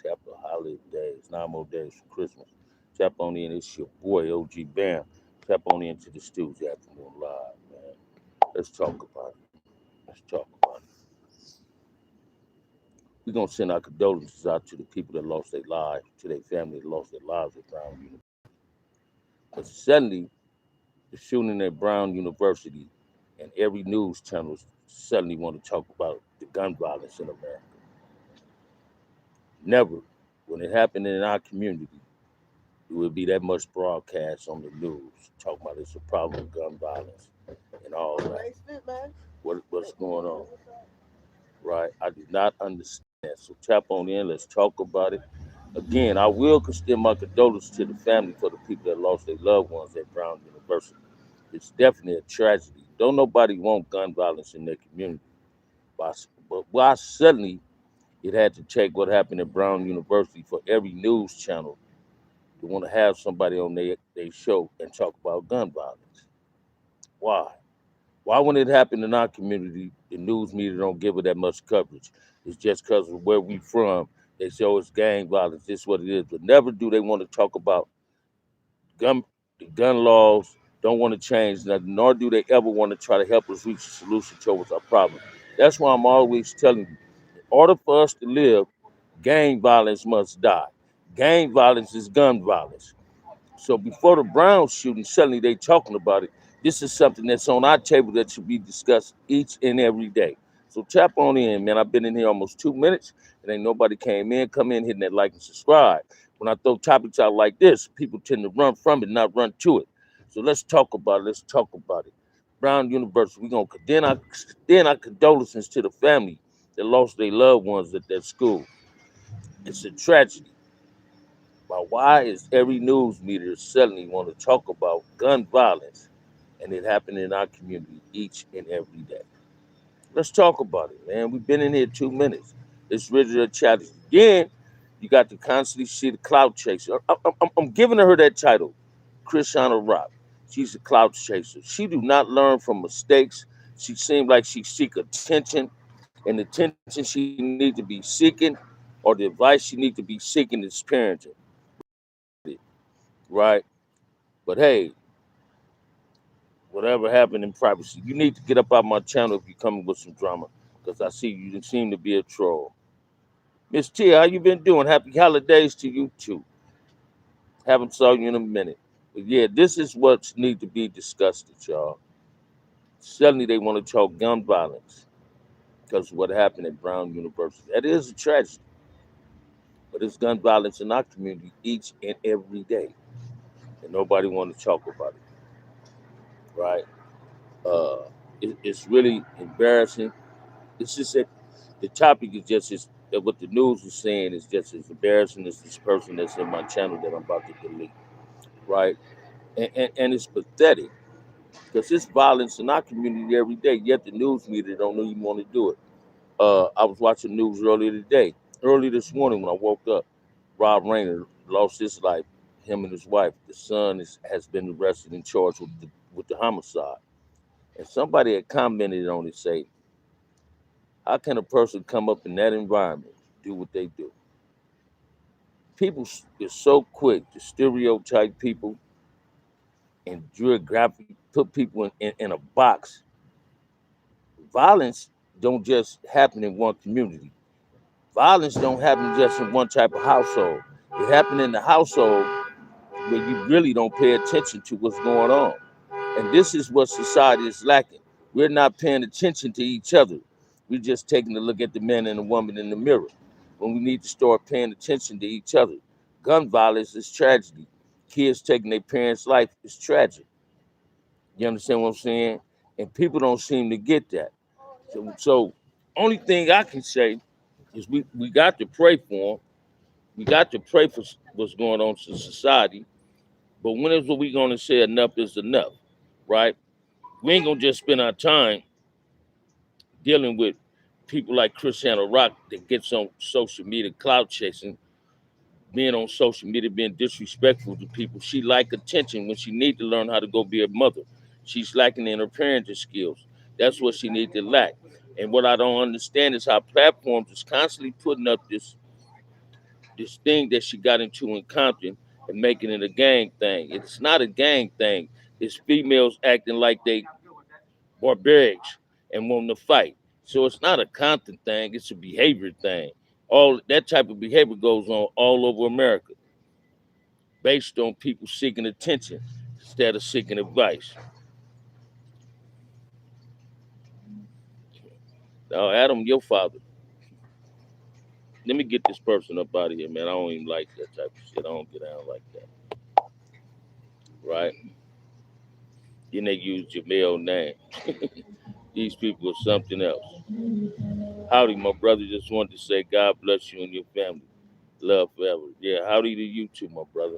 Happy holidays. 9 more days for Christmas. Tap on in. It's your boy, OG Bam. Tap on into the studio afternoon live, man. Let's talk about it. Let's talk about it. We're going to send our condolences out to the people that lost their lives, to their family that lost their lives at Brown University. But suddenly, the shooting at Brown University and every news channel suddenly want to talk about the gun violence in America. Never, when it happened in our community, it would be that much broadcast on the news talking about it's a problem with gun violence and all that. What's going on, right? I do not understand. So tap on in. Let's talk about it. Again, I will extend my condolences to the family for the people that lost their loved ones at Brown University. It's definitely a tragedy. Don't nobody want gun violence in their community. But why suddenly it had to take what happened at Brown University for every news channel to want to have somebody on their show and talk about gun violence? Why? Why when it happened in our community, the news media don't give it that much coverage? It's just because of where we from. They say, oh, it's gang violence, this is what it is. But never do they want to talk about gun the gun laws, don't want to change nothing, nor do they ever want to try to help us reach a solution towards our problem. That's why I'm always telling you, in order for us to live, gang violence must die. Gang violence is gun violence. So before the Brown shooting, suddenly they talking about it. This is something that's on our table that should be discussed each and every day. So tap on in, man. I've been in here almost 2 minutes, and ain't nobody came in. Come in, hitting that like and subscribe. When I throw topics out like this, people tend to run from it, not run to it. So let's talk about it. Let's talk about it. Brown University, we're going to extend our condolences to the family that lost their loved ones at that school. It's a tragedy. But why is every news media suddenly want to talk about gun violence and it happening in our community each and every day? Let's talk about it, man. We've been in here 2 minutes. It's really a challenge. Again, you got to constantly see the clout chaser. I'm giving her that title, Christiana Rock. She's a clout chaser. She do not learn from mistakes. She seems like she seek attention, and the attention she need to be seeking, or the advice she need to be seeking is parenting, right? But hey, whatever happened in privacy, you need to get up out my channel if you're coming with some drama, because I see you seem to be a troll. Miss Tia, how you been doing? Happy holidays to you too. Haven't saw you in a minute. But yeah, this is what need to be discussed, y'all. Suddenly they want to talk gun violence because of what happened at Brown University. That is a tragedy, but it's gun violence in our community each and every day, and nobody want to talk about it, right? It's really embarrassing. It's just that the topic is just as that what the news is saying is just as embarrassing as this person that's in my channel that I'm about to delete, right? And it's pathetic because it's violence in our community every day. Yet the news media don't even want to do it. I was watching news earlier today, early this morning when I woke up. Rob Rayner lost his life. Him and his wife. The son has been arrested and charged with the homicide. And somebody had commented on it, say, "How can a person come up in that environment, do what they do?" People is so quick to stereotype people and geography, put people in a box. Violence don't just happen in one community. Violence don't happen just in one type of household. It happen in the household where you really don't pay attention to what's going on. And this is what society is lacking. We're not paying attention to each other. We're just taking a look at the man and the woman in the mirror when we need to start paying attention to each other. Gun violence is tragedy. Kids taking their parents' life is tragic. You understand what I'm saying? And people don't seem to get that. So only thing I can say is we got to pray for them. We got to pray for what's going on in society. But when is we going to say enough is enough, right? We ain't going to just spend our time dealing with people like Christiana Rock that gets on social media cloud chasing, being on social media, being disrespectful to people. She like attention when she need to learn how to go be a mother. She's lacking in her parenting skills. That's what she need to lack. And what I don't understand is how platforms is constantly putting up this this thing that she got into in Compton and making it a gang thing. It's not a gang thing. It's females acting like they barbarics and wanting to fight. So it's not a Compton thing. It's a behavior thing. All that type of behavior goes on all over America, based on people seeking attention instead of seeking advice. Now, Adam, your father. Let me get this person up out of here, man. I don't even like that type of shit. I don't get down like that. Right? Then they use your male name. These people are something else. Howdy, my brother. Just wanted to say God bless you and your family. Love forever. Yeah, howdy to you too, my brother.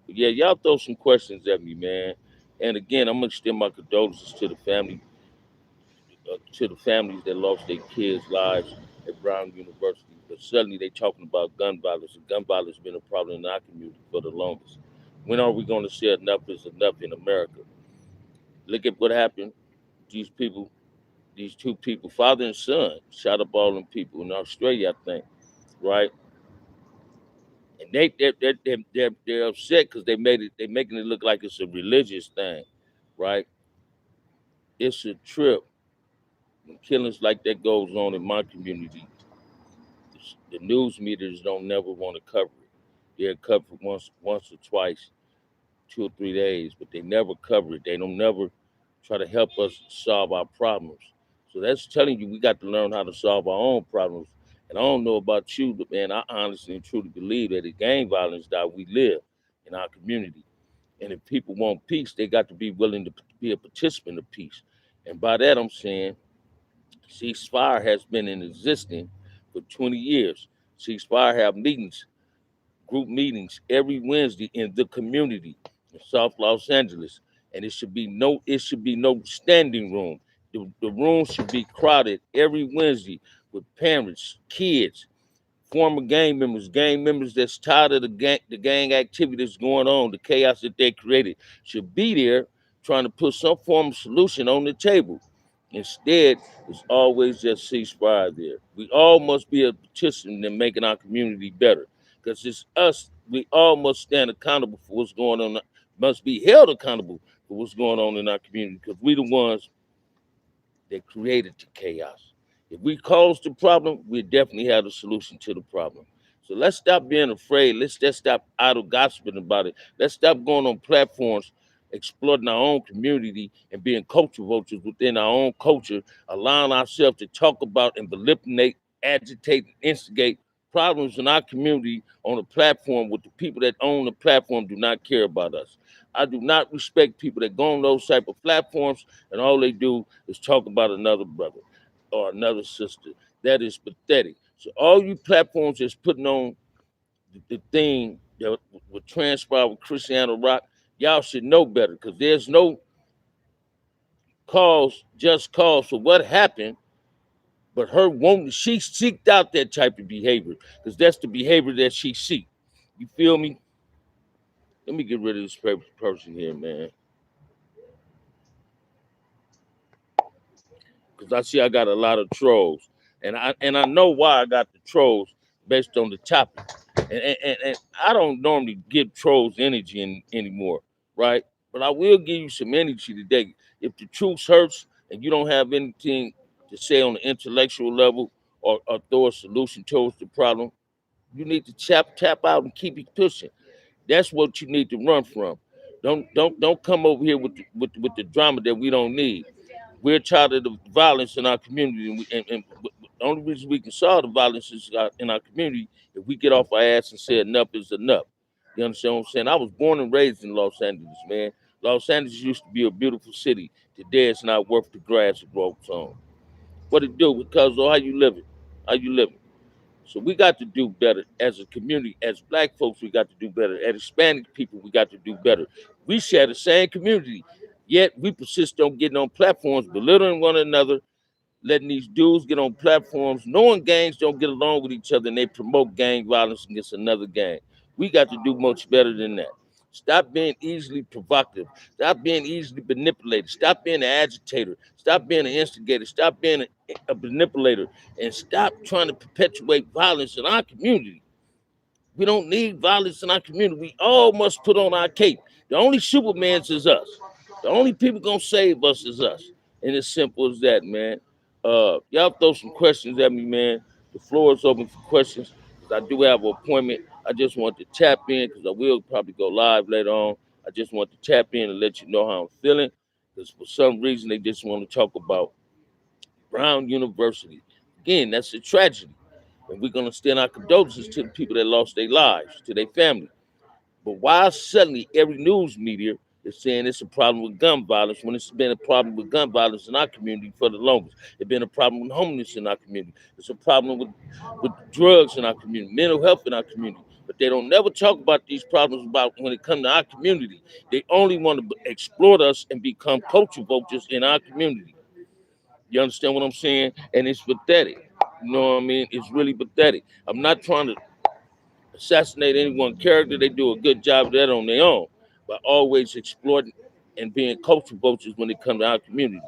But yeah, y'all throw some questions at me, man. And again, I'm gonna extend my condolences to the families that lost their kids' lives at Brown University. But suddenly they talking about gun violence, and gun violence has been a problem in our community for the longest. When are we going to say enough is enough in America? Look at what happened. These people, these two people, father and son, shot up all them people in Australia, I think, right? And they're upset because they're making it look like it's a religious thing, right? It's a trip. When killings like that goes on in my community, the news meters don't never want to cover it. They'll cover it once or twice, 2 or 3 days, but they never cover it. They don't never try to help us solve our problems. So that's telling you we got to learn how to solve our own problems. And I don't know about you, but man, I honestly and truly believe that the gang violence that we live in our community. And if people want peace, they got to be willing to be a participant of peace. And by that I'm saying ceasefire has been in existence for 20 years. Ceasefire have meetings, group meetings every Wednesday in the community in South Los Angeles. And it should be no standing room. The room should be crowded every Wednesday with parents, kids, former gang members that's tired of the gang activity that's going on, the chaos that they created, should be there trying to put some form of solution on the table. Instead, it's always just ceasefire there. We all must be a participant in making our community better. Because it's us, we all must stand accountable for what's going on, must be held accountable for what's going on in our community, because we the ones that created the chaos. If we caused the problem, we definitely have a solution to the problem. So let's stop being afraid. Let's just stop idle gossiping about it. Let's stop going on platforms, exploiting our own community and being culture vultures within our own culture, allowing ourselves to talk about and manipulate, agitate, and instigate problems in our community on a platform with the people that own the platform do not care about us. I do not respect people that go on those type of platforms and all they do is talk about another brother or another sister. That is pathetic. So all you platforms that's putting on the thing that would transpire with Cristiano Rock, y'all should know better, because there's no just cause for what happened, but her wanting, she seeked out that type of behavior because that's the behavior that she seek. You feel me? Let me get rid of this person here, man. Because I see I got a lot of trolls, and I know why I got the trolls based on the topic, and I don't normally give trolls energy anymore, right? But I will give you some energy today. If the truth hurts and you don't have anything to say on the intellectual level or throw a solution towards the problem, you need to tap out and keep it pushing. That's what you need to run from. Don't come over here with the drama that we don't need. We're tired of the violence in our community, and the only reason we can solve the violence is in our community if we get off our ass and say enough is enough. You understand what I'm saying? I was born and raised in Los Angeles, man. Los Angeles used to be a beautiful city. Today it's not worth the grass it grows on. What it do? Because of how you living? How you living? So we got to do better as a community. As black folks, we got to do better. As Hispanic people, we got to do better. We share the same community, yet we persist on getting on platforms, belittling one another, letting these dudes get on platforms, knowing gangs don't get along with each other and they promote gang violence against another gang. We got to do much better than that. Stop being easily provocative. Stop being easily manipulated. Stop being an agitator. Stop being an instigator. Stop being a manipulator. And stop trying to perpetuate violence in our community. We don't need violence in our community. We all must put on our cape. The only Supermans is us. The only people gonna save us is us. And it's simple as that, man. Y'all throw some questions at me, man. The floor is open for questions because I do have an appointment. I just want to tap in because I will probably go live later on. I just want to tap in and let you know how I'm feeling because for some reason they just want to talk about Brown University. Again, that's a tragedy. And we're going to extend our condolences to the people that lost their lives, to their family. But why suddenly every news media is saying it's a problem with gun violence when it's been a problem with gun violence in our community for the longest? It's been a problem with homelessness in our community. It's a problem with drugs in our community, mental health in our community. But they don't never talk about these problems about when it comes to our community. They only want to exploit us and become culture vultures in our community. You understand what I'm saying? And it's pathetic. You know what I mean? It's really pathetic. I'm not trying to assassinate any one character. They do a good job of that on their own, but always exploiting and being culture vultures when it comes to our community.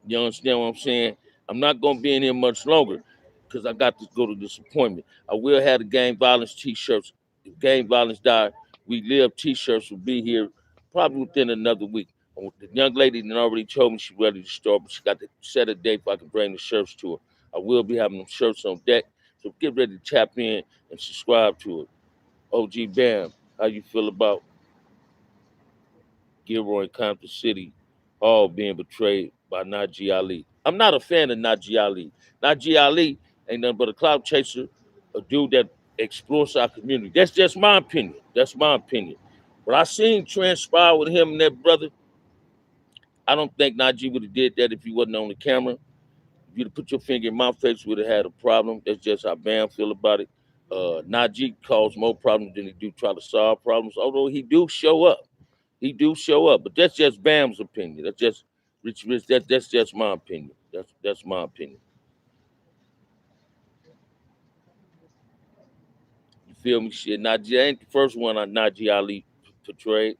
You understand what I'm saying? I'm not going to be in here much longer because I got to go to this appointment. I will have the gang violence t-shirts. If gang violence died, we live t-shirts will be here probably within another week. The young lady that already told me she's ready to start, but she got to set a date if I can bring the shirts to her. I will be having them shirts on deck. So get ready to tap in and subscribe to it. OG Bam, how you feel about Gilroy and Compton City all being betrayed by Najee Ali? I'm not a fan of Najee Ali. Najee Ali ain't nothing but a clout chaser, a dude that exploits our community. That's just my opinion. That's my opinion. What I seen transpire with him and that brother, I don't think Najee would have did that if he wasn't on the camera. If you'd have put your finger in my face, would have had a problem. That's just how Bam feel about it. Najee caused more problems than he do try to solve problems, although he do show up. He do show up, but that's just Bam's opinion. That's just Rich. That's just my opinion. That's my opinion. You feel me? Shit, Najee ain't the first one on Najee Ali portrayed.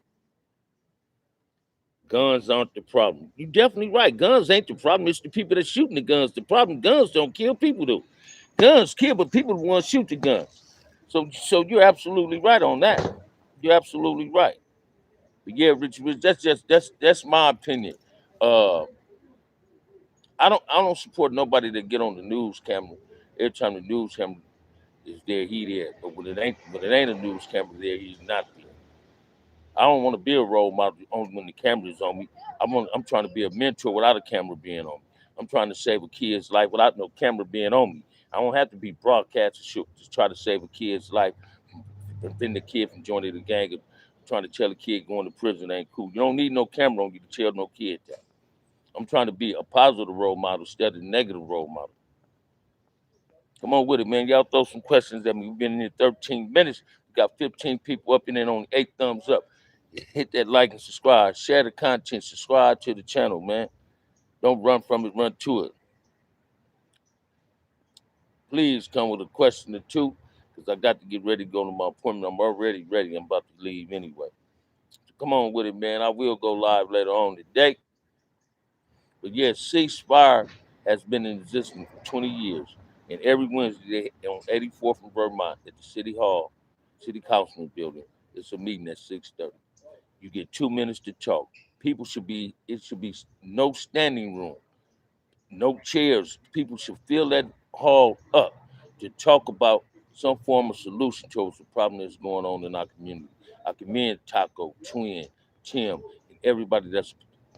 Guns aren't the problem. You definitely right. Guns ain't the problem. It's the people that shooting the guns. The problem, guns don't kill people though. Guns kill, but people the ones shoot the guns. So you're absolutely right on that. You're absolutely right. But yeah, Rich, that's my opinion. Uh, I don't support nobody that get on the news camera every time the news camera is there, he there. But when it ain't a news camera there, he's not there. I don't want to be a role model only when the camera is on me. I'm trying to be a mentor without a camera being on me. I'm trying to save a kid's life without no camera being on me. I don't have to be broadcast to try to save a kid's life, prevent the kid from joining the gang or trying to tell a kid going to prison ain't cool. You don't need no camera on you to tell no kid that. I'm trying to be a positive role model instead of a negative role model. Come on with it, man. Y'all throw some questions at me. We've been in here 13 minutes. We got 15 people up in there, only 8 thumbs up. Hit that like and subscribe. Share the content. Subscribe to the channel, man. Don't run from it. Run to it. Please come with a question or two because I got to get ready to go to my appointment. I'm already ready. I'm about to leave anyway. So come on with it, man. I will go live later on today. But yes, ceasefire has been in existence for 20 years. And every Wednesday on 84th and Vermont at the City Hall, City Councilman building, it's a meeting at 6:30. You get 2 minutes to talk. It should be no standing room, no chairs. People should fill that hall up to talk about some form of solution towards the problem that's going on in our community. I commend Taco, Twin, Tim, and everybody that's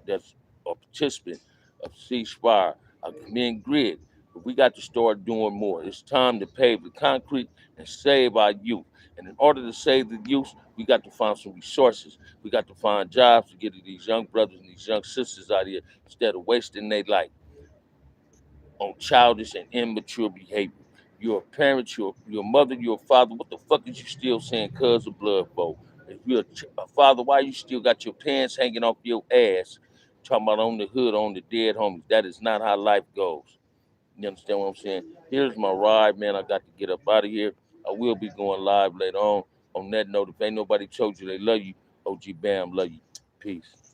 a participant of ceasefire. I commend Grid. But we got to start doing more. It's time to pave the concrete and save our youth. And in order to save the youth, we got to find some resources. We got to find jobs to get to these young brothers and these young sisters out here instead of wasting their life on childish and immature behavior. You're a parent, you're a mother, you're a father. What the fuck is you still saying cuz of blood for? If you're a father, why you still got your pants hanging off your ass? Talking about on the hood, on the dead homies. That is not how life goes. You understand what I'm saying? Here's my ride, man. I got to get up out of here. I will be going live later on. On that note, if ain't nobody told you they love you, OG Bam love you. Peace.